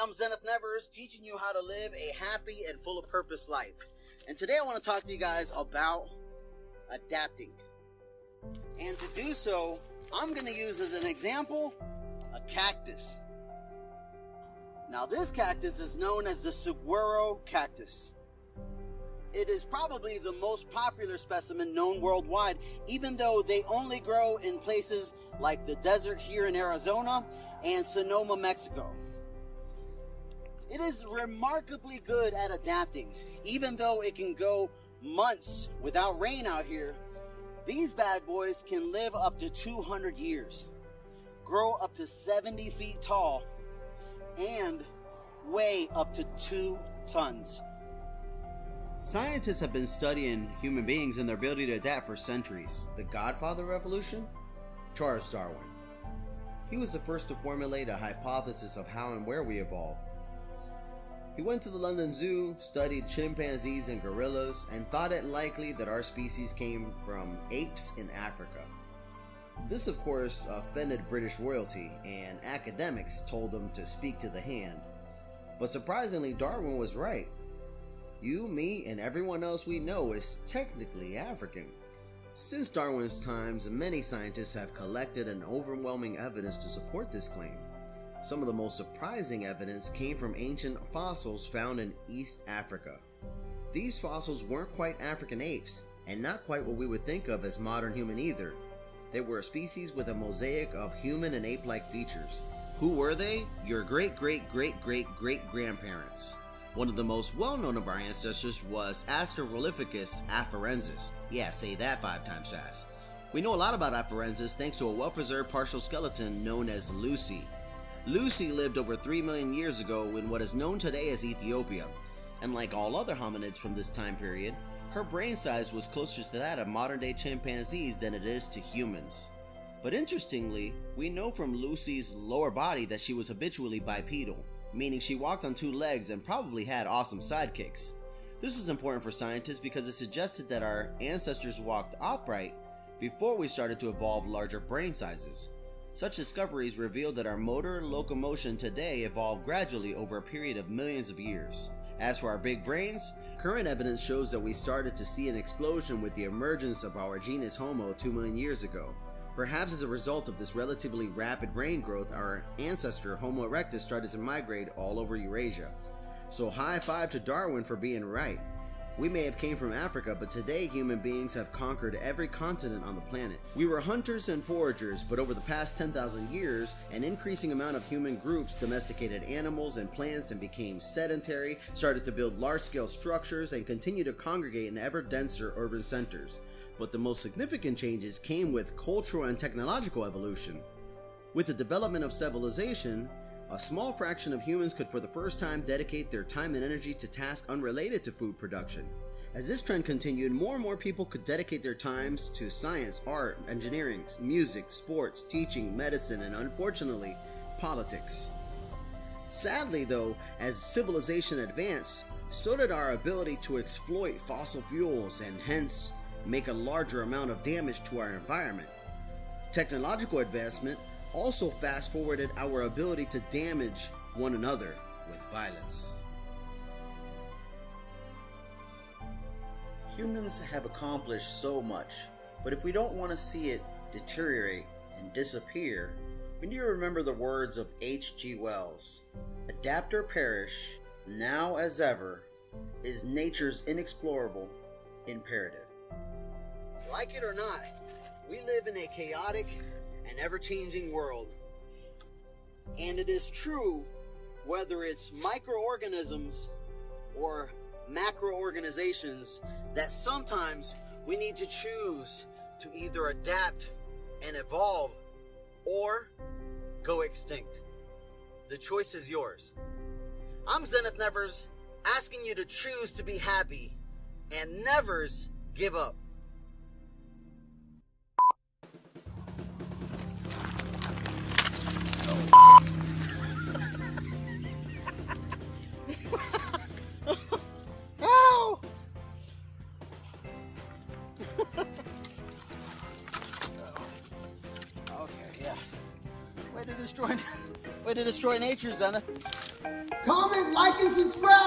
I'm Zenith Nevers, teaching you how to live a happy and full of purpose life. And today I want to talk to you guys about adapting. And to do so, I'm going to use as an example a cactus. Now this cactus is known as the saguaro cactus. It is probably the most popular specimen known worldwide, even though they only grow in places like the desert here in Arizona and Sonoma, Mexico. It is remarkably good at adapting. Even though it can go months without rain out here, these bad boys can live up to 200 years, grow up to 70 feet tall, and weigh up to 2 tons. Scientists have been studying human beings and their ability to adapt for centuries. The godfather of evolution? Charles Darwin. He was the first to formulate a hypothesis of how and where we evolved. He went to the London Zoo, studied chimpanzees and gorillas, and thought it likely that our species came from apes in Africa. This, of course, offended British royalty, and academics told him to speak to the hand. But surprisingly, Darwin was right. You, me, and everyone else we know is technically African. Since Darwin's times, many scientists have collected an overwhelming evidence to support this claim. Some of the most surprising evidence came from ancient fossils found in East Africa. These fossils weren't quite African apes, and not quite what we would think of as modern human either. They were a species with a mosaic of human and ape-like features. Who were they? Your great-great-great-great-great-grandparents. One of the most well-known of our ancestors was AUSTRALOPITHECUS afarensis. Yeah, say that 5 times fast. We know a lot about afarensis thanks to a well-preserved partial skeleton known as Lucy. Lucy lived over 3 million years ago in what is known today as Ethiopia, and like all other hominids from this time period, her brain size was closer to that of modern-day chimpanzees than it is to humans. But interestingly, we know from Lucy's lower body that she was habitually bipedal, meaning she walked on 2 legs and probably had awesome sidekicks. This is important for scientists because it suggested that our ancestors walked upright before we started to evolve larger brain sizes. Such discoveries reveal that our motor locomotion today evolved gradually over a period of millions of years. As for our big brains, current evidence shows that we started to see an explosion with the emergence of our genus Homo 2 million years ago. Perhaps as a result of this relatively rapid brain growth, our ancestor Homo erectus started to migrate all over Eurasia. So high five to Darwin for being right. We may have came from Africa, but today human beings have conquered every continent on the planet. We were hunters and foragers, but over the past 10,000 years, an increasing amount of human groups domesticated animals and plants and became sedentary, started to build large-scale structures, and continue to congregate in ever denser urban centers. But the most significant changes came with cultural and technological evolution. With the development of civilization, a small fraction of humans could for the first time dedicate their time and energy to tasks unrelated to food production. As this trend continued, more and more people could dedicate their times to science, art, engineering, music, sports, teaching, medicine, and unfortunately, politics. Sadly though, as civilization advanced, so did our ability to exploit fossil fuels and hence make a larger amount of damage to our environment. Technological advancement also fast-forwarded our ability to damage one another with violence. Humans have accomplished so much, but if we don't want to see it deteriorate and disappear, we need to remember the words of H.G. Wells. Adapt or perish, now as ever, is nature's inexplorable imperative. Like it or not, we live in a chaotic and ever-changing world. And it is true whether it's microorganisms or macroorganizations that sometimes we need to choose to either adapt and evolve or go extinct. The choice is yours. I'm Zenith Nevers, asking you to choose to be happy and nevers give up. Ow! Okay, yeah. Way to destroy nature, Zenith. comment, like, and subscribe.